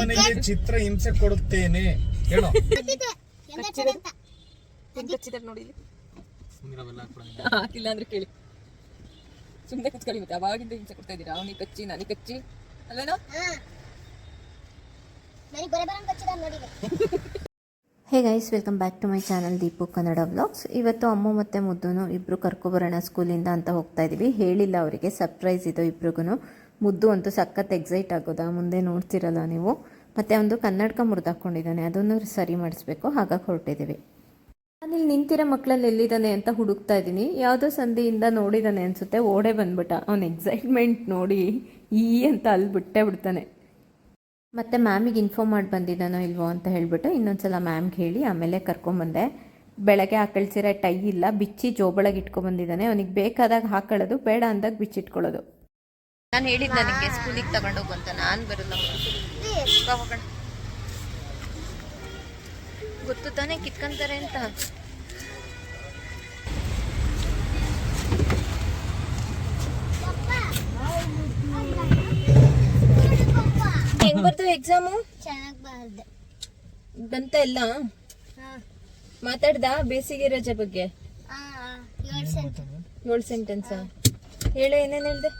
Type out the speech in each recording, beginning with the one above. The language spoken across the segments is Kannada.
ಅಮ್ಮನಿಗೆ ಚಿತ್ರ ಹಿಂಸೆ ಕೊಡುತ್ತೇನೆ ಹೇಳು. ನೋಡಿ ಹಾಕಿಲ್ಲ ಅಂದ್ರೆ ಕೇಳಿ ಸುಮ್ಮನೆ ಕುತ್ಕೊಳ್ಳಿ. ಮತ್ತೆ ಅವಾಗಿಂದ ಹಿಂಸೆ ಕೊಡ್ತಾ ಇದ್ದೀರಾ? ಅವನಿಗೆ ಕಚ್ಚಿ ನನಗೆ ಕಚ್ಚಿ ಅಲ್ವೇನೋ. Hey guys, welcome back to my channel Deepu Kannada vlogs. ಇವತ್ತು ಅಮ್ಮ ಮತ್ತು ಮುದ್ದುನು ಇಬ್ಬರು ಕರ್ಕೊಬರೋಣ ಸ್ಕೂಲಿಂದ ಅಂತ ಹೋಗ್ತಾ ಇದ್ದೀವಿ. ಹೇಳಿಲ್ಲ ಅವರಿಗೆ, ಸರ್ಪ್ರೈಸ್ ಇದು ಇಬ್ರಿಗೂ. ಮುದ್ದು ಅಂತೂ ಸಖತ್ ಎಕ್ಸೈಟ್ ಆಗೋದಾ, ಮುಂದೆ ನೋಡ್ತಿರಲ್ಲ ನೀವು. ಮತ್ತು ಒಂದು ಕನ್ನಡಕ ಮುರಿದಾಕೊಂಡಿದ್ದಾನೆ, ಅದನ್ನು ಸರಿ ಮಾಡಿಸ್ಬೇಕು, ಹಾಗಾಗಿ ಹೊರಟಿದ್ದೀವಿ. ನಾನಿಲ್ಲಿ ನಿಂತಿರೋ ಮಕ್ಕಳಲ್ಲಿ ಎಲ್ಲಿದ್ದಾನೆ ಅಂತ ಹುಡುಕ್ತಾ ಇದ್ದೀನಿ. ಯಾವುದೋ ಸಂಧಿಯಿಂದ ನೋಡಿದ್ದಾನೆ ಅನಿಸುತ್ತೆ, ಓಡೇ ಬಂದ್ಬಿಟ್ಟ. ಅವನ ಎಕ್ಸೈಟ್ಮೆಂಟ್ ನೋಡಿ ಈ ಅಂತ ಅಲ್ಲಿ ಬಿಡ್ತಾನೆ. ಮತ್ತು ಮ್ಯಾಮಿಗೆ ಇನ್ಫಾರ್ಮ್ ಮಾಡಿ ಬಂದಿದ್ದಾನೋ ಇಲ್ವೋ ಅಂತ ಹೇಳಿಬಿಟ್ಟು ಇನ್ನೊಂದ್ಸಲ ಮ್ಯಾಮ್ಗೆ ಹೇಳಿ ಆಮೇಲೆ ಕರ್ಕೊಂಬಂದೆ. ಬೆಳಗ್ಗೆ ಹಾಕಳಿಸಿರೋ ಟೈ ಇಲ್ಲ, ಬಿಚ್ಚಿ ಜೋಬಳಗೆ ಇಟ್ಕೊಂಡ್ಬಂದಿದ್ದಾನೆ. ಅವನಿಗೆ ಬೇಕಾದಾಗ ಹಾಕೊಳ್ಳೋದು, ಬೇಡ ಅಂದಾಗ ಬಿಚ್ಚಿಟ್ಕೊಳ್ಳೋದು. ನಾನು ಹೇಳಿದ್ದ ನನಗೆ ಸ್ಕೂಲಿಗೆ ತಗೊಂಡೋಗು ಅಂತ. ನಾನು ಬರಲ್ಲ, ಗೊತ್ತು ತಾನೇ ಕಿತ್ಕೊಂತಾರೆ ಅಂತ. ಹೆಂಗ್ ಬರ್ತವೆ ಎಕ್ಸಾಮು? ಬಂತ ಎಲ್ಲ? ಮಾತಾಡ್ದ ಬೇಸಿಗೆ ರಜೆ ಬಗ್ಗೆ? 7 ಸೆಂಟೆನ್ಸ್ ಹೇಳ. ಏನೇನ್ ಹೇಳ್ದೆ?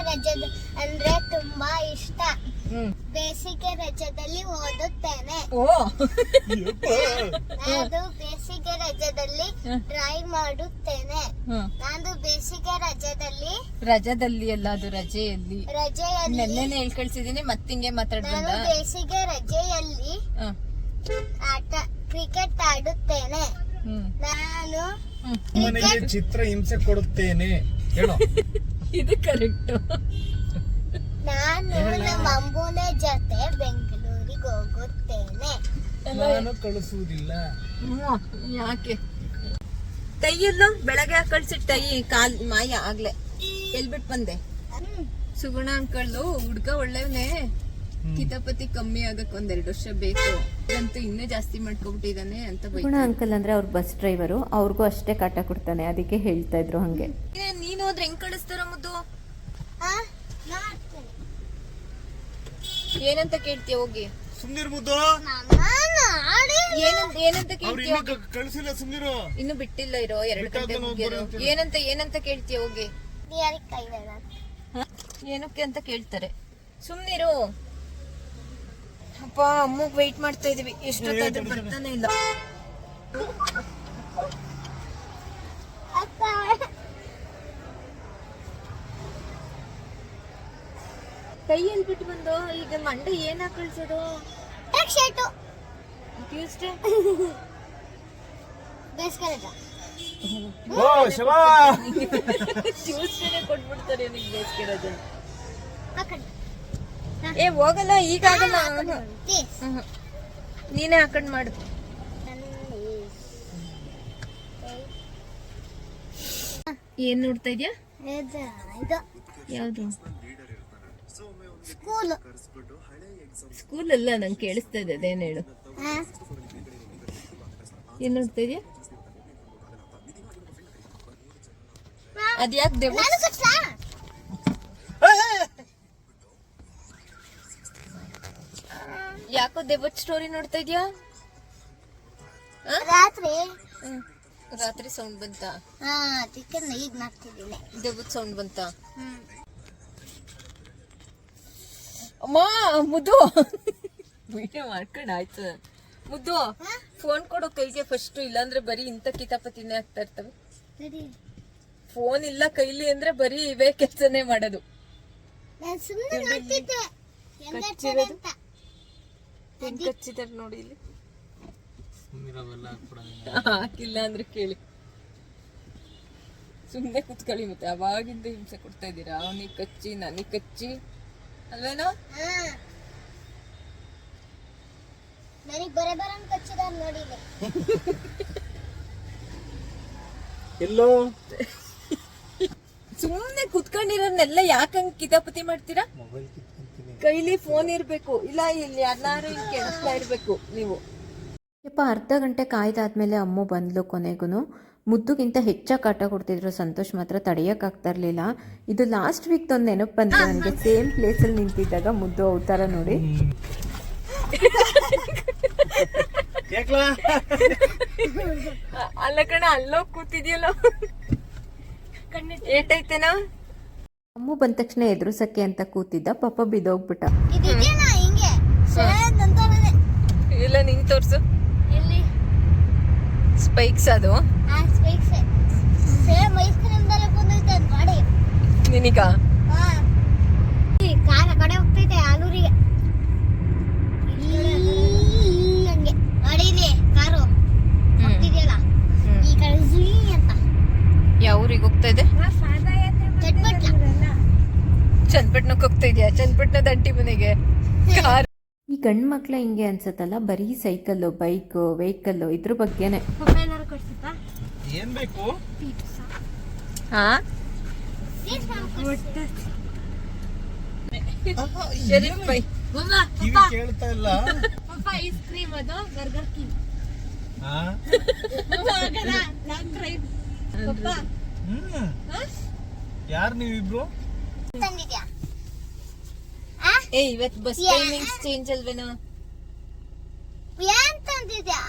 ರಜದ ಅಂದ್ರೆ ತುಂಬಾ ಇಷ್ಟ. ಬೇಸಿಗೆ ರಜದಲ್ಲಿ ಓದುತ್ತೇನೆ. ನಾನು ಬೇಸಿಗೆ ರಜದಲ್ಲಿ ಡ್ರಾಯಿಂಗ್ ಮಾಡುತ್ತೇನೆ. ನಾನು ಬೇಸಿಗೆ ರಜದಲ್ಲಿ ಅಲ್ಲ, ಅದು ರಜೆಯಲ್ಲಿ ನೆನ್ನೆನೆ ಹೇಳ್ ಕಳ್ಸಿದೀನಿ. ಮತ್ತಿಂಗೆ ಮಾತಾಡ್ದ. ನಾನು ಬೇಸಿಗೆ ರಜೆಯಲ್ಲಿ ಕ್ರಿಕೆಟ್ ಆಡುತ್ತೇನೆ. ನಾನು ಅಮ್ಮನಿಗೆ ಚಿತ್ರ ಹಿಂಸೆ ಕೊಡುತ್ತೇನೆ ಹೇಳು. ಇದು ಕರೆಕ್ಟ್. ನಾನು ನಮ್ಮ ಅಮ್ಮನ ಜೊತೆ ಬೆಂಗಳೂರಿಗೆ ಹೋಗುತ್ತೇನೆ. ನಾನು ಕಳಿಸುವುದಿಲ್ಲ. ಯಾಕೆ? ಟೈಯಲ್ಲ ಬೆಳಗ್ಗೆ ಕಳ್ಸಿಟ್ಟು ಟೈ ಕಾಲ್ ಮಾಯ ಆಗ್ಲೆ ಎಲ್ಬಿಟ್ ಬಂದೆ. ಸುಗುಣ ಅಂಕಳು ಹುಡ್ಗ ಒಳ್ಳೆವನೇ, ಕಿತಾಪತಿ ಕಮ್ಮಿ ಆಗಕ್ 1-2 ವರ್ಷ ಬೇಕು. ಅಂತೂ ಇನ್ನೂ ಜಾಸ್ತಿ ಮಾಡ್ಕೊಬಿಟ್ಟಿದ್ದಾನೆ ಅಂತ. ಸುಗುಣ ಅಂಕಲ್ ಅಂದ್ರೆ ಅವ್ರ ಬಸ್ ಡ್ರೈವರು, ಅವ್ರಿಗೂ ಅಷ್ಟೇ ಕಾಟ ಕೊಡ್ತಾನೆ, ಅದಕ್ಕೆ ಹೇಳ್ತಾ ಇದ್ರು ಹಂಗೆ. ನೀನ್ ಹೋದ್ರೆ ಹೆಂಗ್ ಕಳಿಸ್ತಾರ ಮುದ್ದು? ಏನಂತ ಕೇಳ್ತೀಯ? ಹೋಗಿ ಸುಮ್ನಿರು ಮುದ್ದು. ಏನಂತ ಕೇಳ್ತೀಯ? ಕಳಿಸಿಲ್ಲ, ಸುಮ್ನಿರು. ಇನ್ನು ಬಿಟ್ಟಿಲ್ಲ, ಇರೋ 2 ಗಂಟೆ ಮುಗಿಯೋದು. ಏನಂತ ಕೇಳ್ತೀಯ? ಹೋಗಿ ಏನಕ್ಕೆ ಅಂತ ಕೇಳ್ತಾರೆ. ಸುಮ್ನಿರು. ಅಪ್ಪ, ಅಮ್ಮಗ್ ವೆಯ್ಟ್ ಮಾಡ್ತಾ ಇದೀವಿ, ಎಷ್ಟೊತ್ತಾದ್ರೂ ಬರ್ತಾನೆ ಇಲ್ಲ. ಕೈಯಲ್ಲಿ ಬಿಟ್ಟು ಬಂದು ಈಗ ಮಂಡೆ ಏನ್ ಕಳ್ಸೋದು? ಟ್ಯೂಸ್ಡೇ ಟ್ಯೂಸ್ಡೇನೆ ಕೊಟ್ಬಿಡ್ತಾರೆ ನಿಮ್ಗೆ ಬೇಸಿಗೆ ರಜೆ. ಏ ಹೋಗಲ್ಲ, ಈಗ ಆಗಲ್ಲ. ನೀನೇ ಹಾಕೊಂಡ್ ಮಾಡು. ಏನ್ ನೋಡ್ತಾ ಇದ್ಯಾ? ಯಾವ್ದು? ಸ್ಕೂಲ್ ಅಲ್ಲ, ನಂಗೆ ಕೇಳಿಸ್ತಾ ಇದೆ. ಅದೇನ್ ಹೇಳು? ಏನ್ ನೋಡ್ತಾ ಇದ್ಯಾ? ಅದ್ಯಾಕ್ ದೇವ? ಯಾಕೋ ದೇವತ್ ಸ್ಟೋರಿ ನೋಡ್ತಾ ಇದ್ಯಾ? ರಾತ್ರಿ ಸೌಂಡ್ ಬಂತ? ಈಗ ಮಾಡ್ತಿದ್ದೀನಿ. ದೇವತ್ ಸೌಂಡ್ ಬಂತ? ಅಮ್ಮ ಮುದ್ದು ವಿಡಿಯೋ ಮಾಡ್ಕೊಂಡ್ ಆಯ್ತು. ಮುದ್ದು ಫೋನ್ ಕೊಡೋ ಕೈಗೆ ಫಸ್ಟ್, ಇಲ್ಲಾಂದ್ರೆ ಬರೀ ಇಂಥ ಕಿತಾಪತಿನೇ ಆಗ್ತಾ ಇರ್ತವೆ. ಫೋನ್ ಇಲ್ಲ ಕೈಲಿ ಅಂದ್ರೆ ಬರೀ ಇವೇ ಕೆಲ್ಸನೇ ಮಾಡೋದು. ಕಚ್ಚಿದಾರ ನೋಡಿ ಇಲ್ಲಿ. ಹಾಕಿಲ್ಲ ಅಂದ್ರೆ ಕೇಳಿ ಸುಮ್ನೆ ಕುತ್ಕೊಳ್ಳಿ. ಮತ್ತೆ ಅವಾಗಿಂದ ಹಿಂಸೆ ಕೊಡ್ತಾ ಇದ್ದೀರಾ? ಅವನಿಗೆ ಕಚ್ಚಿ ನನಗೆ ಕಚ್ಚಿ ಅಲ್ವೇನೋ. ಎಲ್ಲೋ ಸುಮ್ನೆ ಕುತ್ಕೊಂಡಿರೋನ್ನೆಲ್ಲ ಯಾಕಂಗ್ ಕಿತಾಪತಿ ಮಾಡ್ತೀರಾ? ಕೈಲಿ ಫೋನ್ ಇರ್ಬೇಕು, ಇಲ್ಲ ಇಲ್ಲಿ ಯಾರು ಕೆಡಿಸ್ತಾ ಇರ್ಬೇಕು ನೀವು. ಯಪ್ಪ, ಅರ್ಧ ಗಂಟೆ ಕಾಯ್ದಾದ್ಮೇಲೆ ಅಮ್ಮ ಬಂದ್ಲು. ಕೊನೆಗೂ ಮುದ್ದುಗಿಂತ ಹೆಚ್ಚಾಗಿ ಕಾಟ ಕೊಡ್ತಿದ್ರು. ಸಂತೋಷ್ ಮಾತ್ರ ತಡೆಯೋಕ್ಕಾಗ್ತಾ ಇರಲಿಲ್ಲ. ಇದು ಲಾಸ್ಟ್ ವೀಕ್ ಒಂದು ನೆನಪು ಬಂತು ನನಗೆ. ಸೇಮ್ ಪ್ಲೇಸಲ್ಲಿ ನಿಂತಿದ್ದಾಗ ಮುದ್ದು ಅವತಾರ ನೋಡಿ. ಯಾಕ್ಲಾ ಅಲ್ಲ ಕಣ ಅಲ್ಲೋಗ್ ಕೂತಿದ್ಯಲ್ಲ ಏಟೈತೆನಾ. ಅಮ್ಮು ಬಂದ ತಕ್ಷಣ ಎದುರಿಸಕ್ಕೆ ಅಂತ ಕೂತಿದ್ದ, ಪಾಪ ಬಿದ್ದೋಗ್ಬಿಟ್ಟ. ಇದೆಯಾ ಹಿಂಗೆ ಸೇಮ್ ಅಂತಾನೆ. ಇಲ್ಲ ನಿಂಗ್ ತೋರ್ಸು. ಎಲ್ಲಿ ಸ್ಪೈಕ್ಸ್ ಅದು ಆ ಸ್ಪೈಕ್ಸ್ ಸೇಮ್ ಐಸ್ ಕ್ರೀಮ್ ತರ ಬಂದೈತೆ ಅಂತ ಗಾಡಿ. ನಿನಗ ಹಾ ಈ ಕಾರ್ ಆ ಕಡೆ ಹೋಗ್ತೈತೆ ಆಲೂರಿಗೆ. ಇಲ್ಲಿ ಹಂಗೆ ಗಾಡಿ ಇದೆ ಕಾರು ಹೋಗ್ತಿದೆಯಲ್ಲ ಈ ಕಡೆ ಜುಯಿ ಅಂತ. ಯಾವ ಊರಿಗೆ ಹೋಗ್ತಾ ಇದೆ? ಚಟ್ಪಟ್ಲ ಚನ್ನಪಟ್ಟಣಕ್ಕೆ ಹೋಗ್ತಾ ಇದೆಯಾ? ಚನ್ನಪಟ್ಟಣದ ಅಂಟಿ ಮನೆಗೆ ಕಾರ್. ಈ ಗಂಡು ಮಕ್ಳ ಹಿಂಗೆ ಅನ್ಸತ್ತಲ್ಲ, ಬರೀ ಸೈಕಲ್ಲು, ಬೈಕು, ವೆಹಿಕಲ್ಲು ಇದ್ರ ಬಗ್ಗೆನೆ. ಏನಾರು ಕೊಡ್ಸಪ್ಪ ಏನ್ ಬೇಕು? ಹಾ ಶರೀಫ್ ಬೈ ಕಿವಿ ಕೇಳ್ತಾ ಇಲ್ಲ. ಪಪ್ಪ ಐಸ್ ಕ್ರೀಮ್ ಅದು ಬರ್ಗರ್ ಕಿಂಗ್. ಹಾ? ಪಪ್ಪ ಯಾರ್ ನೀವಿಬ್ರು? ತಂದಿದ್ಯಾ? ಏ ಇವತ್ತು ಬಸ್ ಟೈಮಿಂಗ್ಸ್ ಚೇಂಜ್ ಅಲ್ವೇನೋ? ಏನ್ ತಂದಿದ್ಯಾ?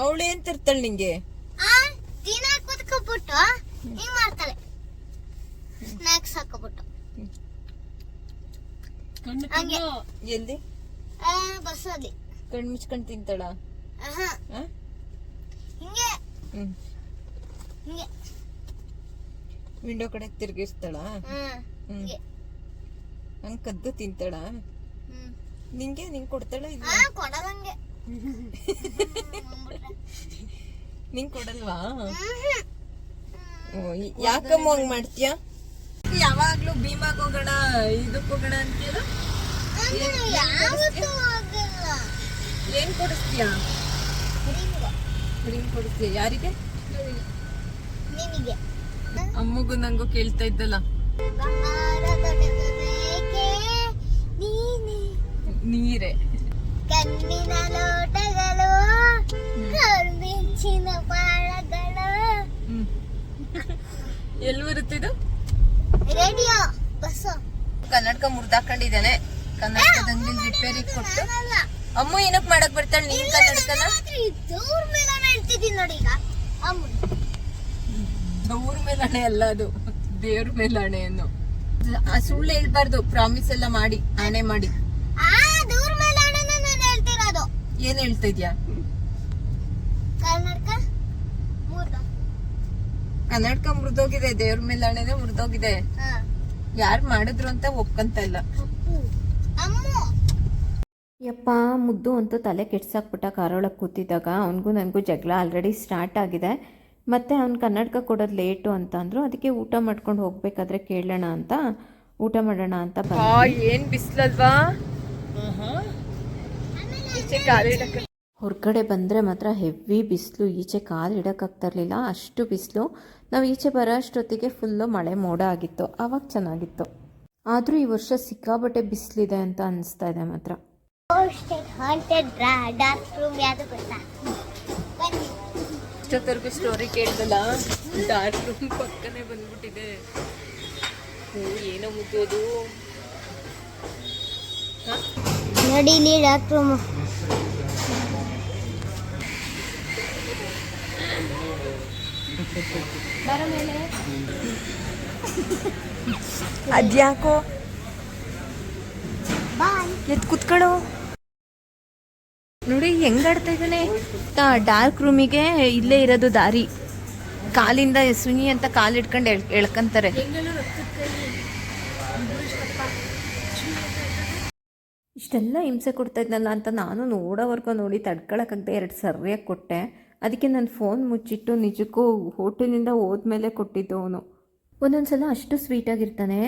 ಅವಳೇನ್ ತರ್ತಾಳೆ ನಿಂಗೆ? ದಿನ ಕುತ್ಕೊಬಿಟ್ಟು ಹಿಂಗ್ ಮಾಡ್ತಾಳೆ, ಸ್ನಾಕ್ಸ್ ಹಾಕೋಬಿಟ್ಟು ಹಂಗೆ ಎಲ್ಲಿ ಬಸ್ಸಲ್ಲಿ ಕಣ್ ಮುಚ್ಕೊಂಡ್ ತಿಂತಾಳ? ಹಿಂಗೆ ಹ್ಮ್ ಹಿಂಗೆ ವಿಂಡೋ ಕಡೆ ತಿರ್ಗಿಸ್ತಾಳ? ಹಿಂಗೆ ಹಂಗ್ ಕದ್ದು ತಿಂತಾಳ? ನಿಂಗೆ ನಿಂಗ್ ಕೊಡ್ತಾಳ? ಇಲ್ಲ ಕೊಡದಂಗೆ ನಿಂಗ್ ಕೊಡಲ್ವಾ? ಯಾಕಮ್ಮ ಹಂಗ್ ಮಾಡ್ತೀಯ? ಯಾವಾಗ್ಲೂ ಭೀಮಾಗ್ ಹೋಗೋಣ ಇದಕ್ ಹೋಗೋಣ ಅಂತೀರ? ಯಾವತ್ತೂ ಆಗಿಲ್ಲ. ಏನ್ ಕೊಡಿಸ್ತೀಯ? ರಿಂಗ್ ಕೊಡಿಸ್ತೀಯ? ಯಾರಿಗೆ? ನಿನಗೆ ಅಮ್ಮಗೂ ನಂಗೂ ಕೇಳ್ತಾ ಇದ್ದಲ್ಲ. ಬಂಗಾರದ ಬೇಕೆ ನೀನೆ, ನೀರೇ ಕಣ್ಣಿನ ಲೋಟಗಳು, ಕರುಮಿಂಚಿನ ಬಾಳಗಳು. ಎಲ್ಲಿ ಬರುತ್ತಿದ್ದು? ರೇಡಿಯೋ ಬಸ್ಸು ಕನ್ನಡಕ ಮುರ್ದಾಕೊಂಡಿದ್ದಾನೆ. ಕನ್ನಡಕದ ಅಂಗಡಿ ರಿಪೇರಿಗೆ ಕೊಟ್ಟು ಅಮ್ಮ ಏನಕ್ ಮಾಡಕ್ ಬರ್ತಾಳೆ ನೀನ್ ಕನ್ನಡಕನ? ದೂರ ಮೇಲೆ ಹೇಳ್ತಿದ್ದೀನಿ ನೋಡಿ ಈಗ. ಅಮ್ಮ ದೌರ್ ಮೇಲಾಣೆ ಅಲ್ಲ ಅದು, ದೇವ್ರ ಮೇಲಾಣೆ ಅನ್ನು. ಸುಳ್ಳು ಹೇಳ್ಬಾರ್ದು, ಪ್ರಾಮಿಸ್ ಎಲ್ಲ ಮಾಡಿ ಆಣೆ ಮಾಡಿ. ದೂರ ಮೇಲೆ ನಾನು ಹೇಳ್ತಿರೋದು. ಏನ್ ಹೇಳ್ತಾ ಇದ್ಯಾ? ಕನ್ನಡಕ ಕನ್ನಡಕ ಮುರಿದೋಗಿದೆ, ದೇವ್ರ ಮೇಲಾಣೆನೆ ಮುರಿದೋಗಿದೆ. ಯಾರ್ ಮಾಡಿದ್ರು ಅಂತ ಒಪ್ಕಂತ ಇಲ್ಲ. ಯಪ್ಪ ಮುದ್ದು ಅಂತೂ ತಲೆ ಕೆಡ್ಸಾಕ್ಬಿಟ್ಟ ಕಾರೊಳಗೆ ಕೂತಿದ್ದಾಗ. ಅವನಿಗೂ ನನಗೂ ಜಗಳ ಆಲ್ರೆಡಿ ಸ್ಟಾರ್ಟ್ ಆಗಿದೆ. ಮತ್ತು ಅವ್ನು ಕನ್ನಡಕ ಕೊಡೋದು ಲೇಟು ಅಂತ ಅಂದರು. ಅದಕ್ಕೆ ಊಟ ಮಾಡ್ಕೊಂಡು ಹೋಗ್ಬೇಕಾದ್ರೆ ಕೇಳೋಣ ಅಂತ, ಊಟ ಮಾಡೋಣ ಅಂತ ಏನ್ ಬಿಸ್ಲಲ್ವಾ? ಹೊರಗಡೆ ಬಂದರೆ ಮಾತ್ರ ಹೆವಿ ಬಿಸಿಲು. ಈಚೆ ಕಾಲು ಇಡೋಕ್ಕಾಗ್ತಾ ಇರಲಿಲ್ಲ, ಅಷ್ಟು ಬಿಸಿಲು. ನಾವು ಈಚೆ ಬರೋ ಅಷ್ಟೊತ್ತಿಗೆ ಫುಲ್ಲು ಮಳೆ ಮೋಡ ಆಗಿತ್ತು, ಆವಾಗ ಚೆನ್ನಾಗಿತ್ತು. ಆದರೂ ಈ ವರ್ಷ ಸಿಕ್ಕಾಬಟ್ಟೆ ಬಿಸಿಲಿದೆ ಅಂತ ಅನಿಸ್ತಾ ಇದೆ ಮಾತ್ರ. ಇಷ್ಟೊತ್ತರ್ಗು ಸ್ಟೋರಿ ಕೇಳ್ದಲ್ಲ, ಡಾರ್ಕ್ ರೂಮ್ ಪಕ್ಕನೆ ಬಂದ್ಬಿಟ್ಟಿದೆ. ಏನೋ ಮುದ್ದೋದು ನೋಡಿ ಇಲ್ಲಿ ಡಾರ್ಕ್ ರೂಮ್. ಅದ್ಯಾಕೋ ಎತ್ ಕುತ್ಕೊಳ್ಳೋ. ನೋಡಿ ಹೆಂಗಾಡ್ತಾ ಇದ್ದಾನೆ. ಡಾರ್ಕ್ ರೂಮಿಗೆ ಇಲ್ಲೇ ಇರೋದು ದಾರಿ. ಕಾಲಿಂದ ಸುನಿ ಅಂತ ಕಾಲು ಇಟ್ಕೊಂಡು ಎಳ್ಕಂತಾರೆ. ಇಷ್ಟೆಲ್ಲ ಹಿಂಸೆ ಕೊಡ್ತಾ ಇದ್ನಲ್ಲ ಅಂತ ನಾನು ನೋಡೋವರೆಗೂ ನೋಡಿ ತಡ್ಕೊಳಕ್ಕಾಗದೆ 2 ಸರಿಯಾಗಿ ಕೊಟ್ಟೆ. ಅದಕ್ಕೆ ನನ್ನ ಫೋನ್ ಮುಚ್ಚಿಟ್ಟು ನಿಜಕ್ಕೂ ಹೋಟೆಲಿಂದ ಹೋದ್ಮೇಲೆ ಕೊಟ್ಟಿದ್ದು ಅವನು. ಒಂದೊಂದು ಸಲ ಅಷ್ಟು ಸ್ವೀಟಾಗಿರ್ತಾನೆ,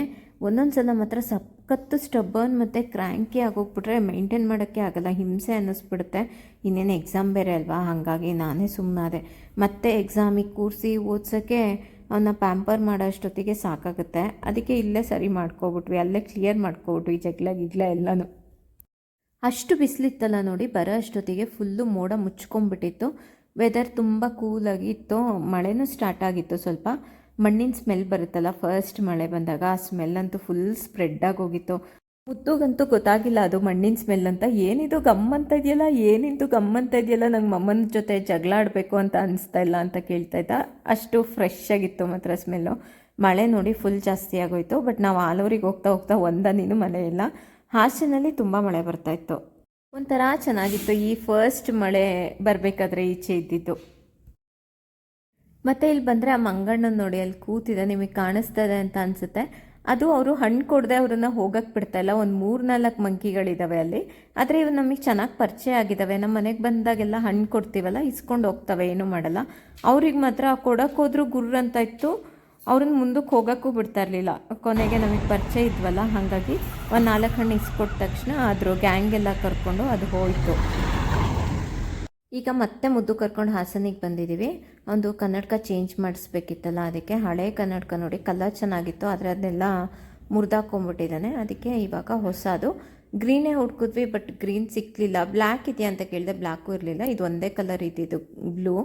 ಒಂದೊಂದು ಸಲ ಮಾತ್ರ ಸಖತ್ತು ಸ್ಟಬ್ಬರ್ನ್ ಮತ್ತು ಕ್ರ್ಯಾಂಕಿ ಆಗೋಗ್ಬಿಟ್ರೆ ಮೇಂಟೈನ್ ಮಾಡೋಕ್ಕೆ ಆಗಲ್ಲ, ಹಿಂಸೆ ಅನ್ನಿಸ್ಬಿಡುತ್ತೆ. ಇನ್ನೇನು ಎಕ್ಸಾಮ್ ಬೇರೆ ಅಲ್ವಾ, ಹಾಗಾಗಿ ನಾನೇ ಸುಮ್ಮನಾದೆ. ಮತ್ತೆ ಎಕ್ಸಾಮಿಗೆ ಕೂರಿಸಿ ಓದ್ಸೋಕ್ಕೆ ಅವನ್ನ ಪ್ಯಾಂಪರ್ ಮಾಡೋ ಅಷ್ಟೊತ್ತಿಗೆ ಸಾಕಾಗುತ್ತೆ. ಅದಕ್ಕೆ ಇಲ್ಲೇ ಸರಿ ಮಾಡ್ಕೊಬಿಟ್ವಿ, ಅಲ್ಲೇ ಕ್ಲಿಯರ್ ಮಾಡ್ಕೊಬಿಟ್ವಿ ಜಗ್ಲ ಎಲ್ಲನೂ. ಅಷ್ಟು ಬಿಸಿಲಿತ್ತಲ್ಲ ನೋಡಿ, ಬರೋ ಅಷ್ಟೊತ್ತಿಗೆ ಫುಲ್ಲು ಮೋಡ ಮುಚ್ಕೊಂಡ್ಬಿಟ್ಟಿತ್ತು. ವೆದರ್ ತುಂಬ ಕೂಲಾಗಿತ್ತು, ಮಳೆನೂ ಸ್ಟಾರ್ಟ್ ಆಗಿತ್ತು. ಸ್ವಲ್ಪ ಮಣ್ಣಿನ ಸ್ಮೆಲ್ ಬರುತ್ತಲ್ಲ ಫಸ್ಟ್ ಮಳೆ ಬಂದಾಗ, ಆ ಸ್ಮೆಲ್ ಅಂತೂ ಫುಲ್ ಸ್ಪ್ರೆಡ್ ಆಗೋಗಿತ್ತು. ಮುದ್ದುಗಂತೂ ಗೊತ್ತಾಗಿಲ್ಲ ಅದು ಮಣ್ಣಿನ ಸ್ಮೆಲ್ ಅಂತ. ಏನಿದು ಗಮ್ಮಂತ ಇದೆಯಲ್ಲ, ಏನಿದು ಗಮ್ಮಂತ ಇದೆಯಲ್ಲ, ನಂಗೆ ಮಮ್ಮನ ಜೊತೆ ಜಗಳ ಆಡಬೇಕು ಅಂತ ಅನಿಸ್ತಾ ಇಲ್ಲ ಅಂತ ಕೇಳ್ತಾ ಇದ್ದ. ಅಷ್ಟು ಫ್ರೆಶ್ ಆಗಿತ್ತು ಮಾತ್ರ ಸ್ಮೆಲ್ಲು. ಮಳೆ ನೋಡಿ ಫುಲ್ ಜಾಸ್ತಿ ಆಗೋಯ್ತು. ಬಟ್ ನಾವು ಆಲೂರಿಗೆ ಹೋಗ್ತಾ ಹೋಗ್ತಾ ಒಂದನೇನು ಮಳೆ ಇಲ್ಲ. ಹಾಸನಲ್ಲಿ ತುಂಬ ಮಳೆ ಬರ್ತಾಯಿತ್ತು. ಒಂಥರ ಚೆನ್ನಾಗಿತ್ತು ಈ ಫಸ್ಟ್ ಮಳೆ ಬರಬೇಕಾದ್ರೆ ಈಚೆ ಇದ್ದಿದ್ದು. ಮತ್ತು ಇಲ್ಲಿ ಬಂದರೆ ಆ ಮಂಗಣ್ಣನ ನೋಡಿ ಅಲ್ಲಿ ಕೂತಿದೆ, ನಿಮಗೆ ಕಾಣಿಸ್ತಾ ಇದೆ ಅಂತ ಅನಿಸುತ್ತೆ. ಅದು ಅವರು ಹಣ್ಣು ಕೊಡದೆ ಅವ್ರನ್ನ ಹೋಗಕ್ಕೆ ಬಿಡ್ತಾಯಿಲ್ಲ. ಒಂದು 3-4 ಮಂಕಿಗಳಿದ್ದಾವೆ ಅಲ್ಲಿ. ಆದರೆ ಇವು ನಮಗೆ ಚೆನ್ನಾಗಿ ಪರಿಚಯ ಆಗಿದ್ದಾವೆ. ನಮ್ಮ ಮನೆಗೆ ಬಂದಾಗೆಲ್ಲ ಹಣ್ಣು ಕೊಡ್ತೀವಲ್ಲ, ಇಸ್ಕೊಂಡು ಹೋಗ್ತವೆ, ಏನೂ ಮಾಡಲ್ಲ. ಅವ್ರಿಗೆ ಮಾತ್ರ ಕೊಡೋಕೆ ಹೋದ್ರೂ ಗುರ್ರ ಅಂತ ಇತ್ತು. ಅವ್ರನ್ನ ಮುಂದಕ್ಕೆ ಹೋಗೋಕ್ಕೂ ಬಿಡ್ತಾ ಇರಲಿಲ್ಲ. ಕೊನೆಗೆ ನಮಗೆ ಪರಿಚಯ ಇದ್ವಲ್ಲ, ಹಾಗಾಗಿ ಒಂದು 4 ಹಣ್ಣು ಇಸ್ಕೊಟ್ಟ ತಕ್ಷಣ ಅದ್ರ ಗ್ಯಾಂಗೆಲ್ಲ ಕರ್ಕೊಂಡು ಅದು ಹೋಯಿತು. ಈಗ ಮತ್ತೆ ಮುದ್ದು ಕರ್ಕೊಂಡು ಹಾಸನಿಗೆ ಬಂದಿದ್ದೀವಿ. ಒಂದು ಕನ್ನಡಕ ಚೇಂಜ್ ಮಾಡಿಸ್ಬೇಕಿತ್ತಲ್ಲ, ಅದಕ್ಕೆ. ಹಳೆ ಕನ್ನಡಕ ನೋಡಿ ಕಲರ್ ಚೆನ್ನಾಗಿತ್ತು, ಆದರೆ ಅದನ್ನೆಲ್ಲ ಮುರಿದಾಕೊಂಡ್ಬಿಟ್ಟಿದ್ದಾನೆ. ಅದಕ್ಕೆ ಇವಾಗ ಹೊಸದು ಗ್ರೀನೇ ಹುಡ್ಕಿದ್ವಿ, ಬಟ್ ಗ್ರೀನ್ ಸಿಕ್ಕಲಿಲ್ಲ. ಬ್ಲ್ಯಾಕ್ ಇದೆಯಾ ಅಂತ ಕೇಳಿದೆ, ಬ್ಲ್ಯಾಕು ಇರಲಿಲ್ಲ. ಇದು ಒಂದೇ ಕಲರ್ ಇದ್ದಿದ್ದು, ಬ್ಲೂ.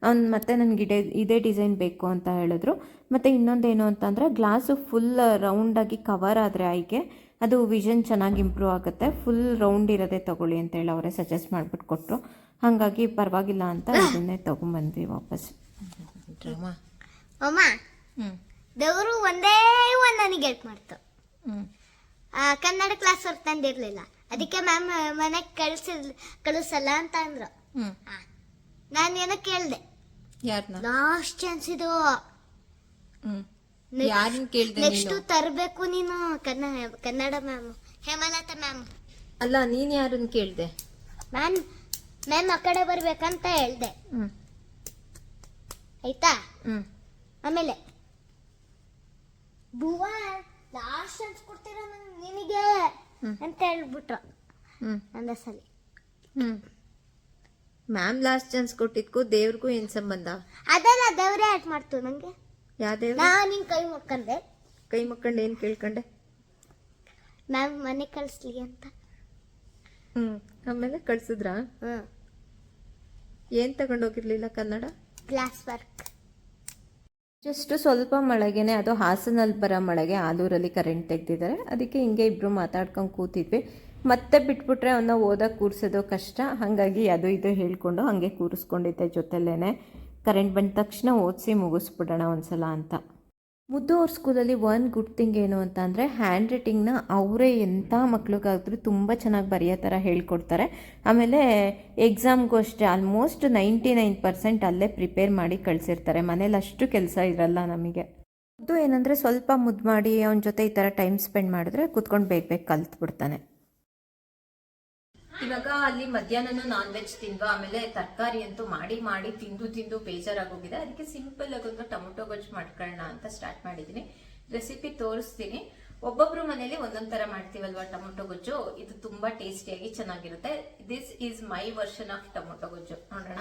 ಅವ್ನು ಮತ್ತೆ ನನಗೆ ಇದೇ ಡಿಸೈನ್ ಬೇಕು ಅಂತ ಹೇಳಿದ್ರು. ಮತ್ತು ಇನ್ನೊಂದೇನು ಅಂತಂದರೆ ಗ್ಲಾಸು ಫುಲ್ ರೌಂಡಾಗಿ ಕವರ್ ಆದರೆ ಐಗೆ ಅದು ವಿಷನ್ ಚೆನ್ನಾಗಿ ಇಂಪ್ರೂವ್ ಆಗುತ್ತೆ. ಫುಲ್ ರೌಂಡ್ ಇರೋದೇ ತೊಗೊಳ್ಳಿ ಅಂತೇಳಿ ಅವರೇ ಸಜೆಸ್ಟ್ ಮಾಡಿಬಿಟ್ಟು ಕೊಟ್ಟರು. ಹಾಗಾಗಿ ಪರವಾಗಿಲ್ಲ ಅಂತ ಇದನ್ನೇ ತೊಗೊಂಬಂದ್ವಿ ವಾಪಸ್. ಅಮ್ಮ ದೇವರು ಒಂದೇ ಒಂದು ನನಗೆ ಹೆಲ್ಪ್ ಮಾಡ್ತು. ಕನ್ನಡ ಕ್ಲಾಸ್ ಅವ್ರು ತಂದಿರಲಿಲ್ಲ, ಅದಕ್ಕೆ ಮ್ಯಾಮ್ ಮನೆಗೆ ಕಳಿಸಲ್ಲ ಅಂತ ಅಂದರು. ನಾನು ಏನೋ ಕೇಳಿದೆ, ಯಾರನ್ನ? ಲಾಸ್ಟ್ ಚಾನ್ಸ್ ಇದು, ಯಾರನ್ನ ಕೇಳಿದೆ? ನೆಕ್ಸ್ಟ್ ತರಬೇಕು ನೀನು ಕನ್ನಡ ಮ್ಯಾಮ್, ಹೇಮಲತಾ ಮ್ಯಾಮ್. ಅಲ್ಲ, ನೀನು ಯಾರನ್ನ ಕೇಳಿದೆ? ಮ್ಯಾಮ್ ಆ ಕಡೆ ಬರ್ಬೇಕಂತ ಹೇಳ್ದೆ. ಆಯ್ತಾ? ಆಮೇಲೆ ಬುವ್ವ ಲಾಸ್ಟ್ ಚಾನ್ಸ್ ಕೊಡ್ತೀರಾ ನಿನಗೆ ಅಂತ ಹೇಳ್ಬಿಟ್ರು ಒಂದೇ ಸಲ. ಮ್ಯಾಮ್ ಲಾಸ್ಟ್ ಚಾನ್ಸ್ ಕೊಟ್ಟಿದ್ಕು ದೇವ್ರಿಗೂ ಏನ್ ಸಂಬಂಧ? ಅದೆಲ್ಲ ದೇವ್ರೇ ಆಟ್ ಮಾಡ್ತು ನಂಗೆ. ಯಾವ ದೇವ್ರು? ನಾನು ನಿನ್ ಕೈ ಮುಕ್ಕಂಡೆ. ಕೈ ಮುಕ್ಕೊಂಡು ಏನ್ ಕೇಳ್ಕೊಂಡೆ? ಮ್ಯಾಮ್ ಮನೆ ಕಳಿಸ್ಲಿ ಅಂತ. ಆಮೇಲೆ ಕಳ್ಸಿದ್ರ? ಏನ್ ತಗೊಂಡೋಗಿರ್ಲಿಲ್ಲ ಕನ್ನಡ? Class work. ಜಸ್ಟ್ ಸ್ವಲ್ಪ ಮಳೆಗೇನೆ, ಅದು ಹಾಸನಲ್ಲಿ ಬರೋ ಮಳೆಗೆ ಆಲೂರಲ್ಲಿ ಕರೆಂಟ್ ತೆಗೆದಿದ್ದಾರೆ. ಅದಕ್ಕೆ ಹಿಂಗೆ ಇಬ್ಬರು ಮಾತಾಡ್ಕೊಂಡು ಕೂತಿದ್ವಿ. ಮತ್ತೆ ಬಿಟ್ಬಿಟ್ರೆ ಅವನ್ನ ಓದಕ್ಕೆ ಕೂರಿಸೋದು ಕಷ್ಟ. ಹಾಗಾಗಿ ಅದು ಇದು ಹೇಳ್ಕೊಂಡು ಹಾಗೆ ಕೂರಿಸ್ಕೊಂಡಿದ್ದೆ ಜೊತೆಲೇನೆ. ಕರೆಂಟ್ ಬಂದ ತಕ್ಷಣ ಓದಿಸಿ ಮುಗಿಸ್ಬಿಡೋಣ ಒಂದ್ಸಲ ಅಂತ. ಮುದ್ದು ಅವ್ರ ಸ್ಕೂಲಲ್ಲಿ ಒಂದು ಗುಡ್ ಥಿಂಗ್ ಏನು ಅಂತ ಅಂದರೆ ಹ್ಯಾಂಡ್ ರೈಟಿಂಗ್ನ ಅವರೇ ಎಂಥ ಮಕ್ಳಿಗಾದ್ರೂ ತುಂಬ ಚೆನ್ನಾಗಿ ಬರೆಯೋ ಥರ ಹೇಳ್ಕೊಡ್ತಾರೆ. ಆಮೇಲೆ ಎಕ್ಸಾಮ್ಗೂ ಅಷ್ಟೇ ಆಲ್ಮೋಸ್ಟ್ 99% ಅಲ್ಲೇ ಪ್ರಿಪೇರ್ ಮಾಡಿ ಕಳಿಸಿರ್ತಾರೆ. ಮನೇಲಿ ಅಷ್ಟು ಕೆಲಸ ಇರಲ್ಲ ನಮಗೆ. ಮುದ್ದು ಏನಂದರೆ ಸ್ವಲ್ಪ ಮುದ್ದು ಮಾಡಿ ಅವನ ಜೊತೆ ಈ ಥರ ಟೈಮ್ ಸ್ಪೆಂಡ್ ಮಾಡಿದ್ರೆ ಕೂತ್ಕೊಂಡು ಬೇಗ ಕಲ್ತ್ಬಿಡ್ತಾನೆ. ಇವಾಗ ಅಲ್ಲಿ ಮಧ್ಯಾಹ್ನನೂ ನಾನ್ ವೆಜ್ ತಿಂದ್ವಾ, ಆಮೇಲೆ ತರಕಾರಿ ಅಂತೂ ಮಾಡಿ ಮಾಡಿ ತಿಂದು ಬೇಜಾರಾಗೋಗಿದೆ. ಅದಕ್ಕೆ ಸಿಂಪಲ್ ಆಗಿ ಒಂದು ಟೊಮೊಟೊ ಗೊಜ್ಜು ಮಾಡ್ಕೊಳ್ಳೋಣ ಅಂತ ಸ್ಟಾರ್ಟ್ ಮಾಡಿದ್ದೀನಿ. ರೆಸಿಪಿ ತೋರಿಸ್ತೀನಿ. ಒಬ್ಬೊಬ್ರು ಮನೇಲಿ ಒಂದೊಂದ್ ತರ ಮಾಡ್ತೀವಲ್ವಾ ಟೊಮೊಟೊ ಗೊಜ್ಜು. ಇದು ತುಂಬಾ ಟೇಸ್ಟಿಯಾಗಿ ಚೆನ್ನಾಗಿರುತ್ತೆ. This is my version of tomato ಗೊಜ್ಜು. ನೋಡೋಣ.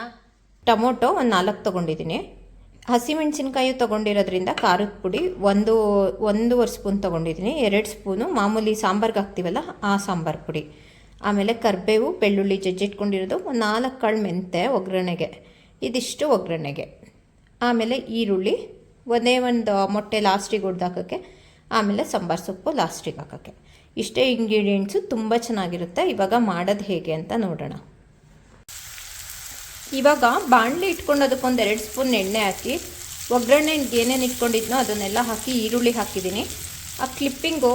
ಟೊಮೊಟೊ ಒಂದು 4 ತೊಗೊಂಡಿದ್ದೀನಿ. ಹಸಿಮೆಣಸಿನ್ಕಾಯಿ ತೊಗೊಂಡಿರೋದ್ರಿಂದ ಖಾರದ ಪುಡಿ ಒಂದೂವರೆ ಸ್ಪೂನ್ ತೊಗೊಂಡಿದ್ದೀನಿ. 2 ಸ್ಪೂನು ಮಾಮೂಲಿ ಸಾಂಬಾರ್ಗೆ ಹಾಕ್ತೀವಲ್ಲ ಆ ಸಾಂಬಾರು ಪುಡಿ. ಆಮೇಲೆ ಕರಿಬೇವು, ಬೆಳ್ಳುಳ್ಳಿ ಜಜ್ಜಿಟ್ಕೊಂಡಿರೋದು, 4 ಕಾಳು ಮೆಂತೆ ಒಗ್ಗರಣೆಗೆ, ಇದಿಷ್ಟು ಒಗ್ಗರಣೆಗೆ. ಆಮೇಲೆ ಈರುಳ್ಳಿ, ಒಂದೇ ಒಂದು ಮೊಟ್ಟೆ ಲಾಸ್ಟಿಗೆ ಹೊಡೆದಾಕೋಕ್ಕೆ, ಆಮೇಲೆ ಸಾಂಬಾರು ಸೊಪ್ಪು ಲಾಸ್ಟಿಗೆ ಹಾಕೋಕ್ಕೆ. ಇಷ್ಟೇ ಇಂಗ್ರೀಡಿಯೆಂಟ್ಸು. ತುಂಬ ಚೆನ್ನಾಗಿರುತ್ತೆ. ಇವಾಗ ಮಾಡೋದು ಹೇಗೆ ಅಂತ ನೋಡೋಣ. ಇವಾಗ ಬಾಣಲಿ ಇಟ್ಕೊಂಡು ಅದಕ್ಕೊಂದು 2 ಸ್ಪೂನ್ ಎಣ್ಣೆ ಹಾಕಿ ಒಗ್ಗರಣೆಗೆ ಏನೇನು ಇಟ್ಕೊಂಡಿದ್ನೋ ಅದನ್ನೆಲ್ಲ ಹಾಕಿ ಈರುಳ್ಳಿ ಹಾಕಿದ್ದೀನಿ. ಆ ಕ್ಲಿಪ್ಪಿಂಗು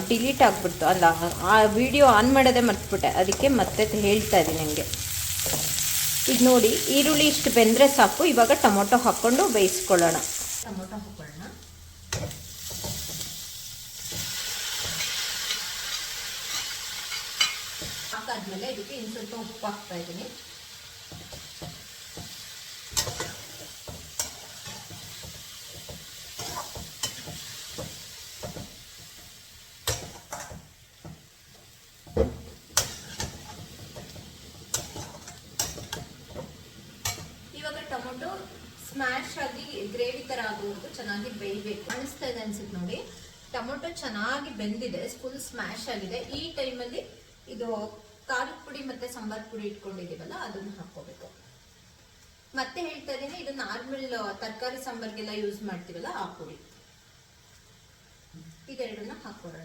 ಡಿಲೀಟ್ ಆಗಿಬಿಡ್ತು, ಅಲ್ಲ ಆ ವಿಡಿಯೋ ಆನ್ ಮಾಡೋದೇ ಮರ್ತ್ಬಿಟ್ಟೆ. ಅದಕ್ಕೆ ಮತ್ತೆ ಹೇಳ್ತಾ ಇದ್ದೀನಿ ನನಗೆ. ಈಗ ನೋಡಿ, ಈರುಳ್ಳಿ ಇಷ್ಟು ಬೆಂದರೆ ಸಾಕು. ಇವಾಗ ಟೊಮೊಟೊ ಹಾಕ್ಕೊಂಡು ಬೇಯಿಸ್ಕೊಳ್ಳೋಣ. ಟೊಮೊಟೊ ಹಾಕೊಳ್ಳೋಣ. ಹಾಕಾದ್ಮೇಲೆ ಇದಕ್ಕೆ ಇನ್ನು ಸ್ವಲ್ಪ ಉಪ್ಪು ಹಾಕ್ತಾ ಇದ್ದೀನಿ. ಟೊಮೊಟೊ ಸ್ಮ್ಯಾಶ್ ಆಗಿ ಗ್ರೇವಿ ತರ ಆಗೋವರೆಗೂ ಚೆನ್ನಾಗಿ ಬೇಯಬೇಕು. ಕಾಣಿಸ್ತಾ ಇದೆ ಅನ್ಸುತ್ತೆ ನೋಡಿ. ಟೊಮೊಟೊ ಚೆನ್ನಾಗಿ ಬೆಂದಿದೆ, ಫುಲ್ ಸ್ಮ್ಯಾಶ್ ಆಗಿದೆ. ಈ ಟೈಮಲ್ಲಿ ಇದು ಖಾರದ ಪುಡಿ ಮತ್ತೆ ಸಾಂಬಾರ್ ಪುಡಿ ಇಟ್ಕೊಂಡಿದೀವಲ್ಲ ಅದನ್ನ ಹಾಕೋಬೇಕು. ಮತ್ತೆ ಹೇಳ್ತಾ ಇದೀನಿ, ಇದು ನಾರ್ಮಲ್ ತರಕಾರಿ ಸಾಂಬಾರ್ಗೆಲ್ಲ ಯೂಸ್ ಮಾಡ್ತೀವಲ್ಲ ಆ ಪುಡಿ. ಇದೆರಡನ್ನ ಹಾಕೋಣ.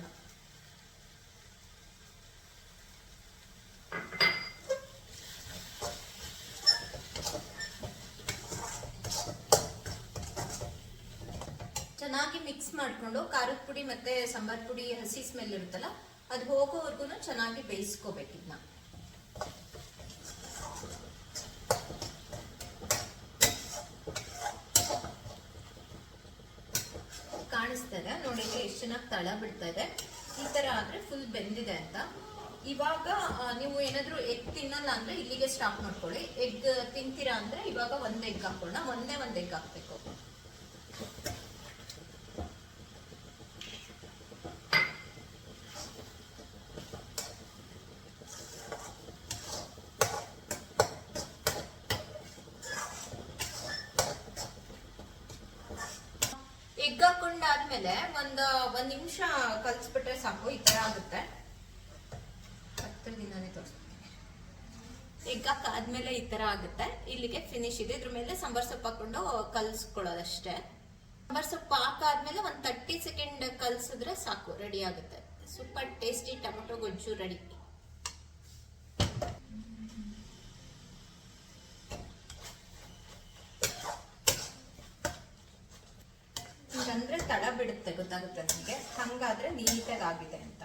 ಮಿಕ್ಸ್ ಮಾಡ್ಕೊಂಡು ಖಾರದ ಪುಡಿ ಮತ್ತೆ ಸಾಂಬಾರ್ ಪುಡಿ ಹಸಿ ಸ್ಮೆಲ್ ಇರುತ್ತಲ್ಲ ಅದು ಹೋಗೋವರೆಗೂ ಚೆನ್ನಾಗಿ ಬೇಯಿಸ್ಕೋಬೇಕು ಇದನ್ನ. ಕಾಣಿಸ್ತದೆ ನೋಡಿ ಎಷ್ಟು ಚೆನ್ನಾಗಿ ತಳ ಬಿಡ್ತಾ ಇದೆ. ಈ ತರ ಆದ್ರೆ ಫುಲ್ ಬೆಂದಿದೆ ಅಂತ. ಇವಾಗ ನೀವು ಏನಾದ್ರು ಎಗ್ ತಿನ್ನಲ್ಲ ಅಂದ್ರೆ ಇಲ್ಲಿಗೆ ಸ್ಟಾಪ್ ಮಾಡ್ಕೊಳ್ಳಿ. ಎಗ್ ತಿಂತೀರಾ ಅಂದ್ರೆ ಇವಾಗ ಒಂದ್ ಎಗ್ ಹಾಕೋಣ. ಒಂದ್ ಎಗ್ ಹಾಕ್ಬೇಕು. ಎಗ್ ಹಾಕೊಂಡಾದ್ಮೇಲೆ ಒಂದ್ ನಿಮಿಷ ಕಲ್ಸ್ಬಿಟ್ರೆ ಸಾಕು. ಈ ತರ ಆಗುತ್ತೆ. ಹತ್ತರ ದಿನಾನೇ ತೋರಿಸ್ತೀನಿ. ಎಗ್ ಹಾಕಾದ್ಮೇಲೆ ಈ ತರ ಆಗುತ್ತೆ. ಇಲ್ಲಿಗೆ ಫಿನಿಶ್ ಇದೆ. ಇದ್ರ ಮೇಲೆ ಸಾಂಬಾರ್ ಸೊಪ್ಪು ಹಾಕೊಂಡು ಕಲ್ಸ್ಕೊಳ್ಳೋದಷ್ಟೇ. ಸಾಂಬಾರ್ ಸೊಪ್ಪು ಹಾಕಾದ್ಮೇಲೆ ಒಂದ್ 30 ಸೆಕೆಂಡ್ ಕಲ್ಸಿದ್ರೆ ಸಾಕು, ರೆಡಿ ಆಗುತ್ತೆ. ಸೂಪರ್ ಟೇಸ್ಟಿ ಟೊಮೊಟೊ ಗೊಜ್ಜು ರೆಡಿ. ಅಂದ್ರೆ ತಳ ಬಿಡುತ್ತೆ, ಗೊತ್ತಾಗುತ್ತೆ ನನಗೆ. ಹಂಗಾದ್ರೆ ನೀಟಾಗಿ ಆಗಿದೆ ಅಂತ.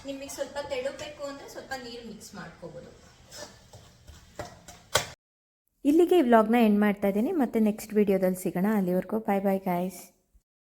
ನಿಮಗೆ ಸ್ವಲ್ಪ ತೆಳು ಬೇಕು ಅಂದ್ರೆ ಸ್ವಲ್ಪ ನೀರು ಮಿಕ್ಸ್ ಮಾಡ್ಕೋಬಹುದು. ಇಲ್ಲಿಗೆ ಈ ವ್ಲಾಗ್ನ ಎಂಡ್ ಮಾಡ್ತಾ ಇದ್ದೀನಿ. ಮತ್ತೆ ನೆಕ್ಸ್ಟ್ ವಿಡಿಯೋದಲ್ಲಿ ಸಿಗೋಣ. ಅಲ್ಲಿವರೆಗೂ ಬಾಯ್ ಬಾಯ್ ಗಾಯ್ಸ್.